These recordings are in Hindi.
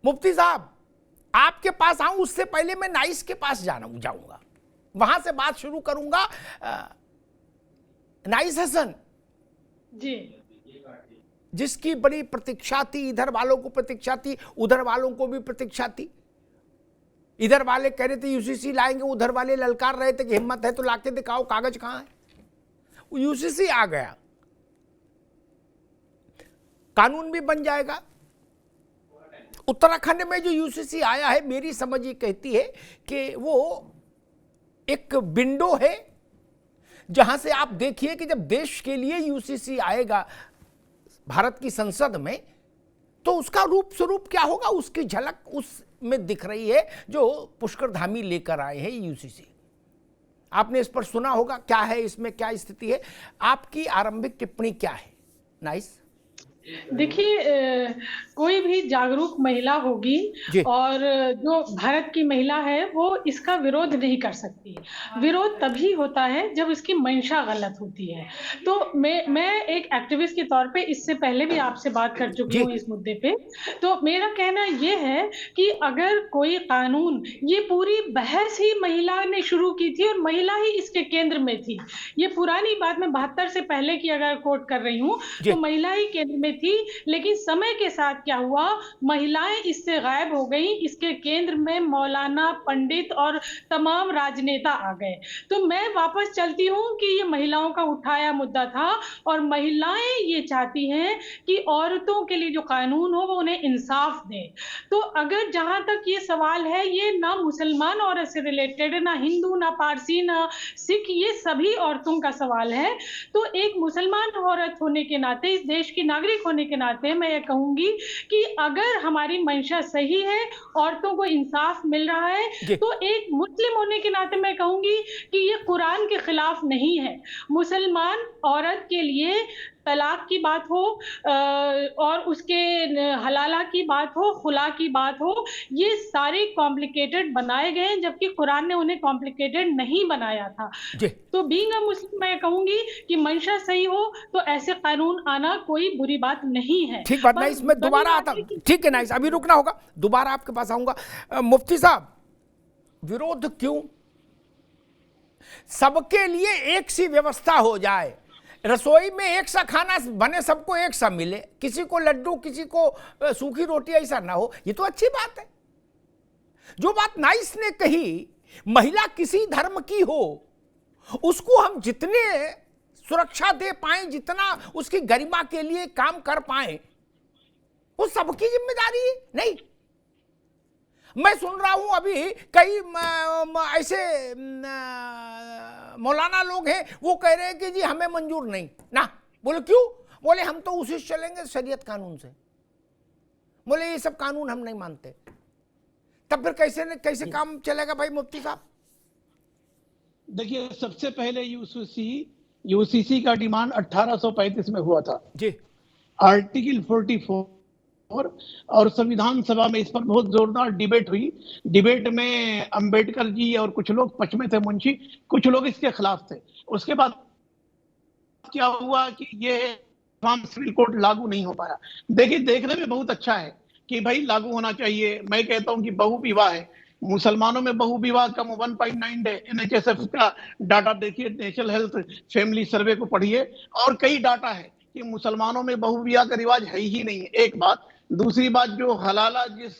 मुफ्ती साहब, आपके पास आऊं उससे पहले मैं नाइस के पास जाऊंगा, वहां से बात शुरू करूंगा। नाइस हसन जी, जिसकी बड़ी प्रतीक्षा थी, इधर वालों को प्रतीक्षा थी, उधर वालों को भी प्रतीक्षा थी। इधर वाले कह रहे थे यूसीसी लाएंगे, उधर वाले ललकार रहे थे कि हिम्मत है तो लाके दिखाओ, कागज कहां है। यूसीसी आ गया, कानून भी बन जाएगा। उत्तराखंड में जो यूसीसी आया है, मेरी समझ ये कहती है कि वो एक विंडो है जहां से आप देखिए कि जब देश के लिए यूसीसी आएगा भारत की संसद में, तो उसका रूप स्वरूप क्या होगा, उसकी झलक उसमें दिख रही है जो पुष्कर धामी लेकर आए हैं यूसीसी। आपने इस पर सुना होगा, क्या है इसमें, क्या स्थिति है, आपकी आरंभिक टिप्पणी क्या है? नाइस। देखिए, कोई भी जागरूक महिला होगी और जो भारत की महिला है वो इसका विरोध नहीं कर सकती। विरोध तभी होता है जब इसकी मंशा गलत होती है। तो मैं एक एक्टिविस्ट के तौर पे इससे पहले भी आपसे बात कर चुकी हूँ इस मुद्दे पे। तो मेरा कहना ये है कि अगर कोई कानून, ये पूरी बहस ही महिला ने शुरू की थी और महिला ही इसके केंद्र में थी। ये पुरानी बात, मैं 72 से पहले की अगर कोट कर रही हूँ तो महिला ही केंद्र में थी। लेकिन समय के साथ क्या हुआ, महिलाएं इससे गायब हो गई, इसके केंद्र में मौलाना, पंडित और तमाम राजनेता आ गए। तो मैं वापस चलती हूँ कि ये महिलाओं का उठाया मुद्दा था और महिलाएं ये चाहती हैं कि औरतों के लिए जो कानून हो वो उन्हें इंसाफ दे। तो अगर जहां तक ये सवाल है, ये ना मुसलमान औरत से रिलेटेड, ना हिंदू, ना पारसी, ना सिख, ये सभी औरतों का सवाल है। तो एक मुसलमान औरत होने के नाते, इस देश की नागरिक होने के नाते मैं ये कहूंगी कि अगर हमारी मंशा सही है, औरतों को इंसाफ मिल रहा है, तो एक मुस्लिम होने के नाते मैं कहूंगी कि ये कुरान के खिलाफ नहीं है। मुसलमान औरत के लिए तलाक की बात हो और उसके हलाला की बात हो, खुला की बात हो, ये सारे कॉम्प्लिकेटेड बनाए गए, जबकि कुरान ने उन्हें कॉम्प्लिकेटेड नहीं बनाया था। तो बीइंग अ मुस्लिम मैं कहूंगी कि मंशा सही हो तो ऐसे कानून आना कोई बुरी बात नहीं है। ठीक बात, नाइस, मैं दोबारा आता हूं। ठीक है नाइस, अभी रुकना होगा, दोबारा आपके पास आऊंगा। मुफ्ती साहब, विरोध क्यों? सबके लिए एक सी व्यवस्था हो जाए, रसोई में एक सा खाना बने, सबको एक सा मिले, किसी को लड्डू, किसी को सूखी रोटी, ऐसा ना हो, ये तो अच्छी बात है। जो बात नाइस ने कही, महिला किसी धर्म की हो, उसको हम जितने सुरक्षा दे पाए, जितना उसकी गरिमा के लिए काम कर पाए, वो सबकी जिम्मेदारी है। नहीं, मैं सुन रहा हूं अभी कई ऐसे मौलाना लोग हैं, वो कह रहे हैं कि जी हमें मंजूर नहीं ना। बोले क्यों? बोले हम तो उसी से चलेंगे शरीयत कानून से। बोले ये सब कानून हम नहीं मानते। तब फिर कैसे काम चलेगा भाई मुफ्ती साहब? देखिए, सबसे पहले यूसीसी का डिमांड 1835 में हुआ था जी, आर्टिकल 44, और संविधान सभा में इस पर बहुत जोरदार डिबेट हुई। डिबेट में अंबेडकर जी और कुछ लोग पक्ष में थे, मुंशी, कुछ लोग इसके खिलाफ थे। उसके बाद क्या हुआ कि ये सिविल कोड लागू नहीं हो पाया। देखिए, देखने में बहुत अच्छा है कि भाई लागू होना चाहिए। मैं कहता हूं कि बहु विवाह है, मुसलमानों में बहु विवाह कम 1.9 है। NHSF का डाटा देखिए, नेशनल हेल्थ फैमिली सर्वे को पढ़िए, और कई डाटा है कि मुसलमानों में बहु विवाह का रिवाज है ही नहीं है। एक बात। दूसरी बात, जो हलाला, जिस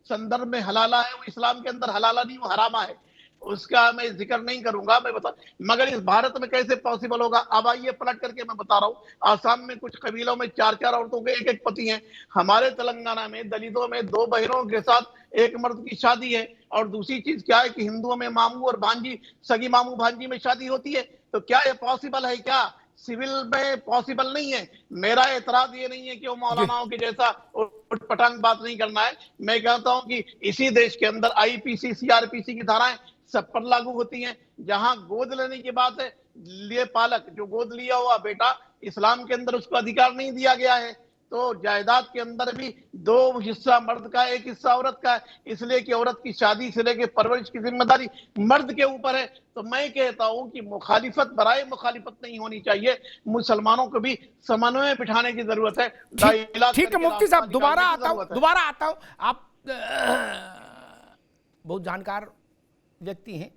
संदर्भ में हलाला है, वो इस्लाम के अंदर हलाला नहीं, वो हरामा है, उसका मैं जिक्र नहीं करूंगा, मैं बता। मगर इस भारत में कैसे पॉसिबल होगा? अब आइए पलट करके मैं बता रहा हूँ। आसाम में कुछ कबीलों में 4-4 औरतों के एक पति हैं। हमारे तेलंगाना में दलितों में 2 बहनों के साथ एक मर्द की शादी है। और दूसरी चीज क्या है कि हिंदुओं में मामू और भांजी, सगी मामू भांजी में शादी होती है। तो क्या ये पॉसिबल है? क्या सिविल में पॉसिबल नहीं है? मेरा एतराज ये नहीं है कि वो मौलानाओं के जैसा उटपटांग बात नहीं करना है। मैं कहता हूं कि इसी देश के अंदर IPC, CRPC की धाराएं सब पर लागू होती हैं। जहां गोद लेने की बात है, लिए पालक, जो गोद लिया हुआ बेटा, इस्लाम के अंदर उसको अधिकार नहीं दिया गया है। तो जायदाद के अंदर भी 2 हिस्सा मर्द का, 1 हिस्सा औरत का है, इसलिए कि औरत की शादी से लेकर परवरिश की जिम्मेदारी मर्द के ऊपर है। तो मैं कहता हूं कि मुखालिफत बराए मुखालिफत नहीं होनी चाहिए, मुसलमानों को भी समन्वय बिठाने की जरूरत है। ठीक है मुफ्ती साहब, दोबारा आता हूं। आप बहुत जानकार व्यक्ति हैं,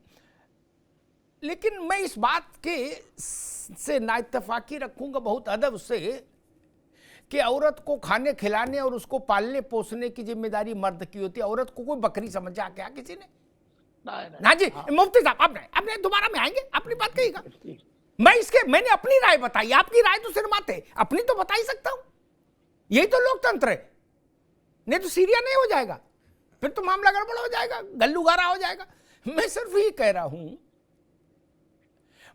लेकिन मैं इस बात के से नाइत्तफाकी रखूंगा बहुत अदब से कि औरत को खाने खिलाने और उसको पालने पोसने की जिम्मेदारी मर्द की होती है। औरत को कोई बकरी समझा क्या किसी ने? ना जी। मुफ्ती साहब आपने दोबारा में आएंगे, अपनी बात कहिएगा। मैंने अपनी राय बताई, आपकी राय तो सिर माते, अपनी तो बता ही सकता हूं। यही तो लोकतंत्र है, नहीं तो सीरिया नहीं हो जाएगा, फिर तो मामला गड़बड़ हो जाएगा, गल्लूगारा हो जाएगा। मैं सिर्फ ही कह रहा हूं,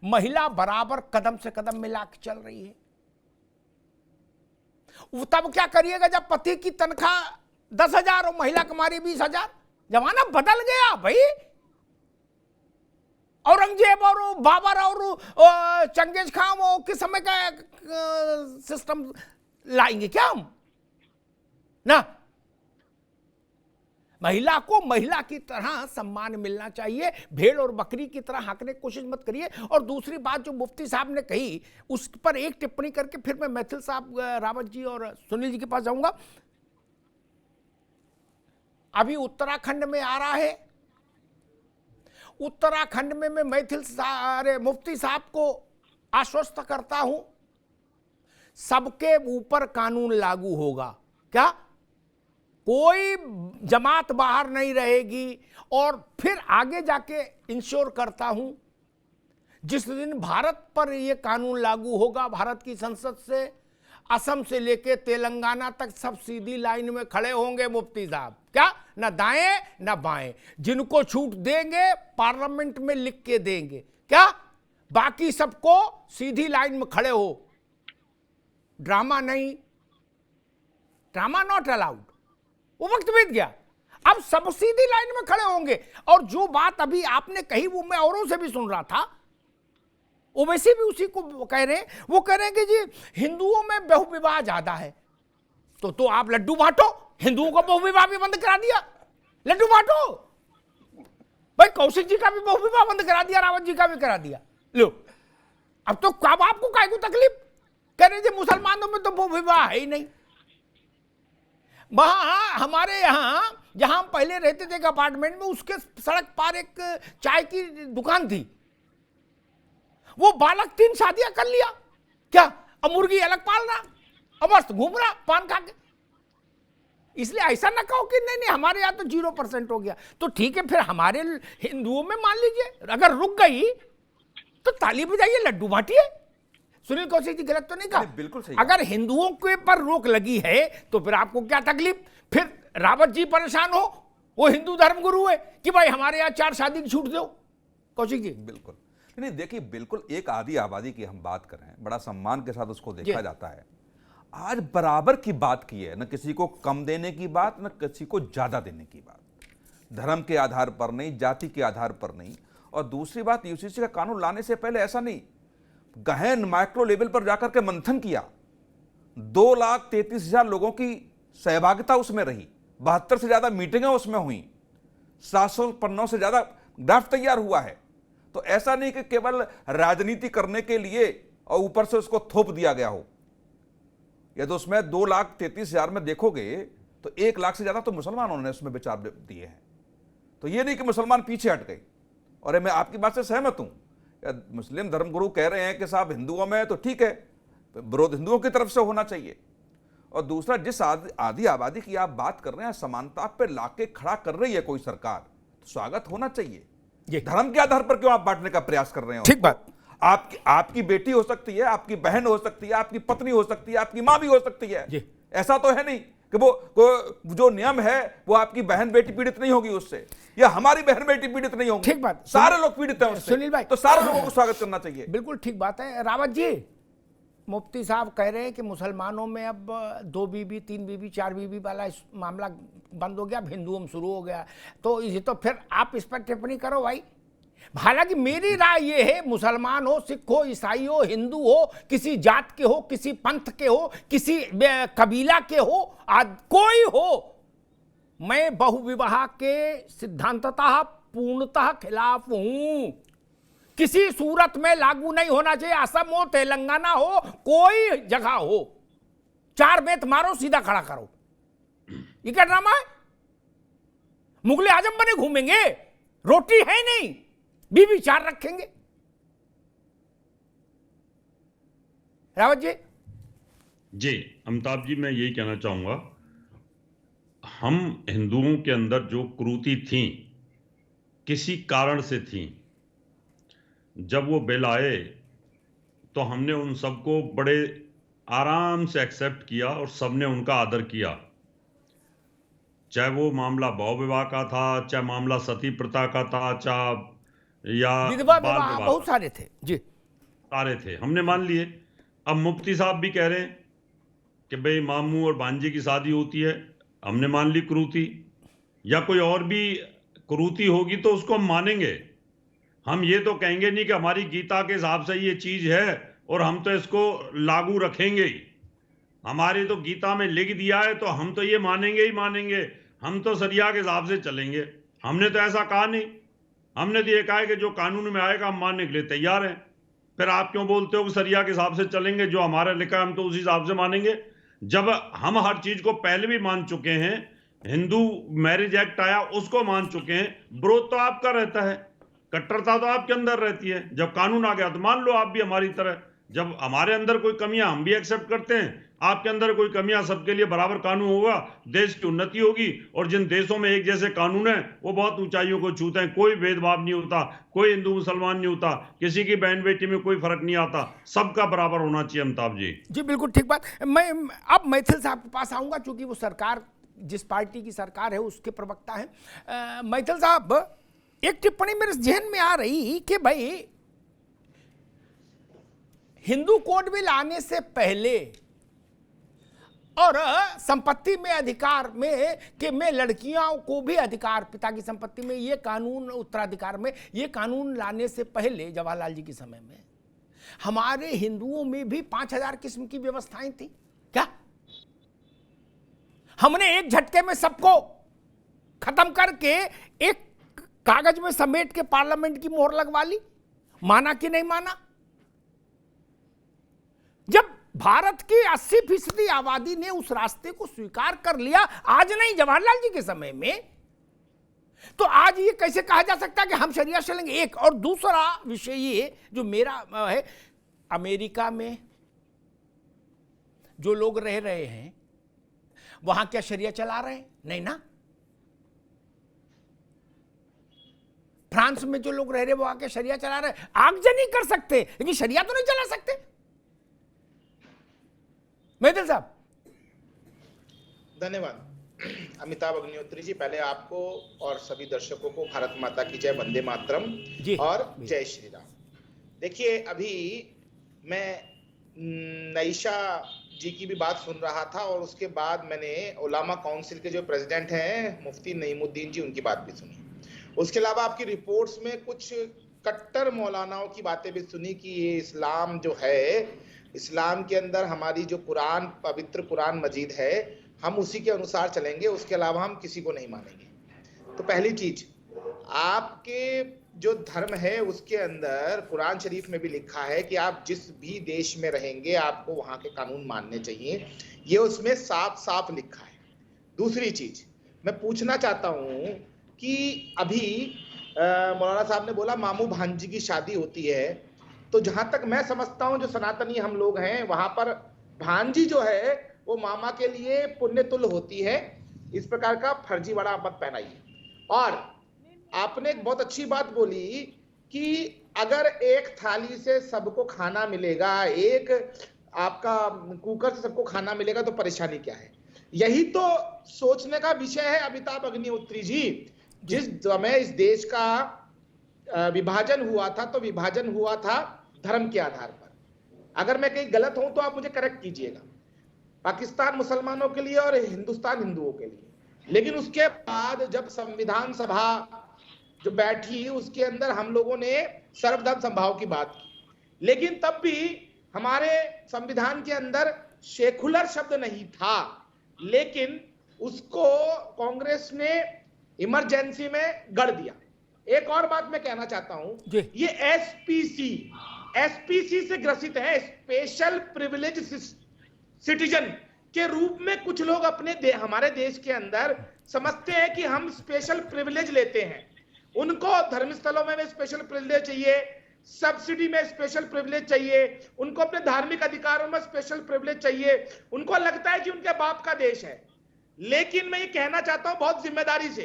महिला बराबर कदम से कदम मिला के चल रही है। तब क्या करिएगा जब पति की तनख्वाह 10,000 और महिला कमा रही 20,000? जमाना बदल गया भाई। औरंगजेब और बाबर और चंगेज खान वो किस समय का सिस्टम लाएंगे क्या हम? ना, महिला को महिला की तरह सम्मान मिलना चाहिए, भेड़ और बकरी की तरह हाँकने की कोशिश मत करिए। और दूसरी बात जो मुफ्ती साहब ने कही उस पर एक टिप्पणी करके फिर मैं मैथिल साहब, रावत जी और सुनील जी के पास जाऊंगा। अभी उत्तराखंड में आ रहा है, उत्तराखंड में मैं मुफ्ती साहब को आश्वस्त करता हूं, सबके ऊपर कानून लागू होगा। क्या? कोई जमात बाहर नहीं रहेगी। और फिर आगे जाके इंश्योर करता हूं, जिस दिन भारत पर यह कानून लागू होगा, भारत की संसद से असम से लेके तेलंगाना तक सब सीधी लाइन में खड़े होंगे मुफ्ती साहब। क्या? ना दाएं ना बाएं, जिनको छूट देंगे पार्लियामेंट में लिख के देंगे। क्या? बाकी सबको सीधी लाइन में खड़े हो, ड्रामा नहीं, ड्रामा नॉट अलाउड। वो वक्त बीत गया, अब सब सीधी लाइन में खड़े होंगे। और जो बात अभी आपने कही वो मैं औरों से भी सुन रहा था, ओवैसी भी उसी को कह रहे हैं। वो कह रहे हैं कि जी हिंदुओं में बहुविवाह ज्यादा है, तो आप लड्डू बांटो, हिंदुओं का बहुविवाह भी बंद करा दिया, लड्डू बांटो। भाई कौशिक जी का भी बहुविवाह बंद करा दिया, रावत जी का भी करा दिया। लो, अब तो कब आपको काय को तकलीफ? कह रहे जी मुसलमानों में तो बहुविवाह है ही नहीं। वहां हमारे यहां जहां हम पहले रहते थे एक अपार्टमेंट में, उसके सड़क पार एक चाय की दुकान थी, वो बालक 3 शादियां कर लिया। क्या? अब मुर्गी अलग पाल रहा और मस्त घूम रहा पान खा के। इसलिए ऐसा ना कहो कि नहीं हमारे यहां तो 0% हो गया। तो ठीक है, फिर हमारे हिंदुओं में मान लीजिए अगर रुक गई तो ताली बजाइए, लड्डू बांटिए। सुनील कौशिक जी गलत तो नहीं कहा? बिल्कुल सही। अगर हिंदुओं के पर रोक लगी है तो फिर आपको क्या तकलीफ? फिर रावत जी परेशान हो, वो हिंदू धर्मगुरु है कि भाई हमारे यहां 4 शादी की छूट दो। कौशिक जी बिल्कुल नहीं, देखिए बिल्कुल एक आधी आबादी की हम बात कर रहे हैं, बड़ा सम्मान के साथ उसको देखा जाता है। आज बराबर की बात की है, न किसी को कम देने की बात, न किसी को ज्यादा देने की बात, धर्म के आधार पर नहीं, जाति के आधार पर नहीं। और दूसरी बात, यूसीसी का कानून लाने से पहले ऐसा नहीं, गहन माइक्रो लेवल पर जाकर के मंथन किया, 2,33,000 लोगों की सहभागिता उसमें रही, 72 से ज्यादा मीटिंगें उसमें हुई, 700 पन्नों से ज्यादा ड्राफ्ट तैयार हुआ है। तो ऐसा नहीं कि केवल राजनीति करने के लिए और ऊपर से उसको थोप दिया गया हो। या तो उसमें 2,33,000 में देखोगे तो 1 लाख से ज्यादा तो मुसलमानों ने उसमें विचार दिए हैं। तो ये नहीं कि मुसलमान पीछे हट गए। और मैं आपकी बात से सहमत हूं, मुस्लिम धर्मगुरु कह रहे हैं कि साहब हिंदुओं में, तो ठीक है, विरोध हिंदुओं की तरफ से होना चाहिए। और दूसरा, जिस आधी आबादी की आप बात कर रहे हैं, समानता पे लाके खड़ा कर रही है कोई सरकार, तो स्वागत होना चाहिए। धर्म के आधार पर क्यों आप बांटने का प्रयास कर रहे हैं? ठीक बात। आपकी बेटी हो सकती है, आपकी बहन हो सकती है, आपकी पत्नी हो सकती है, आपकी मां भी हो सकती है। ऐसा तो है नहीं कि वो जो नियम है वो आपकी बहन बेटी पीड़ित नहीं होगी उससे, या हमारी बहन बेटी पीड़ित नहीं होगी। ठीक बात। सारे लोग पीड़ित हैं उससे। सुनील भाई, तो सारे लोगों को स्वागत करना चाहिए। बिल्कुल ठीक बात है। रावत जी, मुफ्ती साहब कह रहे हैं कि मुसलमानों में अब 2 बीबी 3 बीबी 4 बीबी वाला मामला बंद हो गया, अब हिंदुओं में शुरू हो गया। तो ये तो फिर आप इस पर टिप्पणी करो भाई। हालांकि मेरी राय ये है, मुसलमान हो, सिख हो, ईसाई हो, हिंदू हो, किसी जात के हो, किसी पंथ के हो, किसी कबीला के हो, कोई हो, मैं बहुविवाह के सिद्धांततः पूर्णतः खिलाफ हूं। किसी सूरत में लागू नहीं होना चाहिए। असम हो, तेलंगाना हो, कोई जगह हो, 4 बेत मारो, सीधा खड़ा करो। ये क्या ड्रामा है? मुगले आजम बने घूमेंगे, रोटी है नहीं, बीवी 4 रखेंगे। रावत जी। जी अमिताभ जी, मैं यही कहना चाहूंगा, हम हिंदुओं के अंदर जो कुरीति थी, किसी कारण से थी, जब वो बिल आए तो हमने उन सबको बड़े आराम से एक्सेप्ट किया और सबने उनका आदर किया। चाहे वो मामला बहु विवाह का था, चाहे मामला सती प्रथा का था, चाहे या विधवा बाल विवाह, विवाह बहुत का, सारे थे जी, सारे थे, हमने मान लिए। अब मुफ्ती साहब भी कह रहे हैं कि भाई मामू और भांजे की शादी होती है, हमने मान ली कुरीति, या कोई और भी कुरीति होगी तो उसको हम मानेंगे। हम ये तो कहेंगे नहीं कि हमारी गीता के हिसाब से ये चीज है और हम तो इसको लागू रखेंगे ही। हमारी तो गीता में लिख दिया है तो हम तो ये मानेंगे ही मानेंगे, हम तो शरिया के हिसाब से चलेंगे। हमने तो ऐसा कहा नहीं, हमने तो ये कहा है कि जो कानून में आएगा हम मानने के लिए तैयार हैं। फिर आप क्यों बोलते हो कि शरिया के हिसाब से चलेंगे? जो हमारा लिखा है हम तो उसी हिसाब से मानेंगे। जब हम हर चीज को पहले भी मान चुके हैं, हिंदू मैरिज एक्ट आया उसको मान चुके हैं, विरोध तो आपका रहता है, कट्टरता तो आपके अंदर रहती है। जब कानून आ गया तो मान लो आप भी हमारी तरह, जब हमारे अंदर कोई कमियां हम भी एक्सेप्ट करते हैं, आपके अंदर कोई कमियां, सबके लिए बराबर कानून होगा, देश की उन्नति होगी। और जिन देशों में एक जैसे कानून है वो बहुत ऊंचाइयों को छूते हैं, कोई भेदभाव नहीं होता, कोई हिंदू मुसलमान नहीं होता, किसी की बहन बेटी में कोई फर्क नहीं आता, सबका बराबर होना चाहिए। अमिताभ जी जी बिल्कुल ठीक बात। मैं अब मैथिल साहब के पास आऊंगा, क्योंकि वो सरकार, जिस पार्टी की सरकार है उसके प्रवक्ता हैं। मैथिल साहब, एक टिप्पणी मेरे जहन में आ रही कि भाई हिंदू कोड बिल आने से पहले और संपत्ति में अधिकार में लड़कियों को भी अधिकार, पिता की संपत्ति में, ये कानून, उत्तराधिकार में ये कानून लाने से पहले जवाहरलाल जी के समय में हमारे हिंदुओं में भी 5000 किस्म की व्यवस्थाएं थी क्या? हमने एक झटके में सबको खत्म करके एक कागज में समेट के पार्लियामेंट की मोहर लगवा ली? माना कि नहीं माना? जब भारत की 80% आबादी ने उस रास्ते को स्वीकार कर लिया, आज नहीं, जवाहरलाल जी के समय में, तो आज ये कैसे कहा जा सकता है कि हम शरिया चलेंगे? एक और दूसरा विषय ये जो मेरा है, अमेरिका में जो लोग रह रहे हैं वहां क्या शरिया चला रहे हैं? नहीं ना। फ्रांस में जो लोग रह रहे हैं वहां क्या शरिया चला रहे हैं? आगजनी कर सकते लेकिन शरिया तो नहीं चला सकते। मैथिल साहब। धन्यवाद अमिताभ अग्निहोत्री जी। पहले आपको और सभी दर्शकों को भारत माता की जय, वंदे मातरम और जय श्री राम। देखिए, अभी मैं नईशा जी की भी बात सुन रहा था और उसके बाद मैंने उलामा काउंसिल के जो प्रेसिडेंट हैं मुफ्ती नईमुद्दीन जी, उनकी बात भी सुनी। उसके अलावा आपकी रिपोर्ट्स में कुछ कट्टर मौलानाओं की बातें भी सुनी कि ये इस्लाम जो है, इस्लाम के अंदर हमारी जो कुरान, पवित्र कुरान मजीद है, हम उसी के अनुसार चलेंगे, उसके अलावा हम किसी को नहीं मानेंगे। तो पहली चीज, आपके जो धर्म है उसके अंदर कुरान शरीफ में भी लिखा है कि आप जिस भी देश में रहेंगे आपको वहां के कानून मानने चाहिए, ये उसमें साफ साफ लिखा है। दूसरी चीज मैं पूछना चाहता हूं कि अभी मौलाना साहब ने बोला मामू भांजी की शादी होती है, तो जहां तक मैं समझता हूं जो सनातनी हम लोग हैं वहां पर भांजी जो है वो मामा के लिए पुण्य तुल्य होती है। इस प्रकार का फर्जी बड़ा मत पहनाइए। और आपने एक बहुत अच्छी बात बोली कि अगर एक थाली से सबको खाना मिलेगा, एक आपका कुकर से सबको खाना मिलेगा, तो परेशानी क्या है? यही तो सोचने का विषय है अमिताभ अग्निहोत्री जी। जिस समय इस देश का विभाजन हुआ था तो विभाजन हुआ था धर्म के आधार पर। अगर मैं कहीं गलत हूं तो आप मुझे करेक्ट कीजिएगा। पाकिस्तान मुसलमानों के लिए और हिंदुस्तान हिंदुओं के लिए। लेकिन उसके बाद जब संविधान सभा जो बैठी उसके अंदर हम लोगों ने सर्वधर्म समभाव की बात की, लेकिन तब भी हमारे संविधान के अंदर सेकुलर शब्द नहीं था, लेकिन उसको कांग्रेस ने इमरजेंसी में गढ़ दिया। एक और बात मैं कहना चाहता हूं, ये एसपीसी से ग्रसित है, स्पेशल प्रिविलेज सिटीजन। के रूप में कुछ लोग अपने हमारे देश के अंदर समझते हैं कि हम स्पेशल प्रिविलेज लेते हैं। उनको धर्मस्थलों में स्पेशल प्रिविलेज चाहिए, सब्सिडी में स्पेशल प्रिविलेज चाहिए, उनको अपने धार्मिक अधिकारों में स्पेशल प्रिविलेज चाहिए, उनको लगता है कि उनके बाप का देश है। लेकिन मैं ये कहना चाहता हूं बहुत जिम्मेदारी से,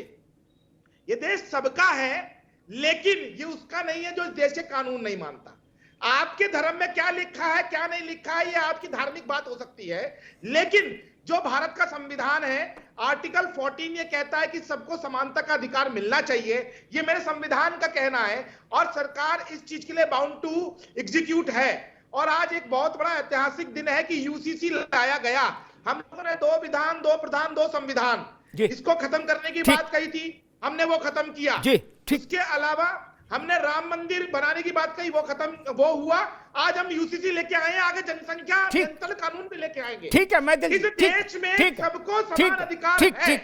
ये देश सबका है, लेकिन ये उसका नहीं है जो इस देश के कानून नहीं मानता। आपके धर्म में क्या लिखा है क्या नहीं लिखा है ये आपकी धार्मिक बात हो सकती है, लेकिन जो भारत का संविधान है, आर्टिकल 14 ये कहता है कि सबको समानता का अधिकार मिलना चाहिए। ये मेरे संविधान का कहना है और सरकार इस चीज के लिए बाउंड टू एग्जीक्यूट है। और आज एक बहुत बड़ा ऐतिहासिक दिन है कि यूसीसी लाया गया। हम लोगों ने 2 विधान 2 प्रधान 2 संविधान इसको खत्म करने की बात कही थी, हमने वो खत्म किया। इसके अलावा हमने राम मंदिर बनाने की बात कही, वो हुआ। आज हम यूसीसी लेके आए हैं, आगे जनसंख्या नियंत्रण कानून भी लेके आएंगे। ठीक है, मैं इस देश में सबको समान अधिकार है।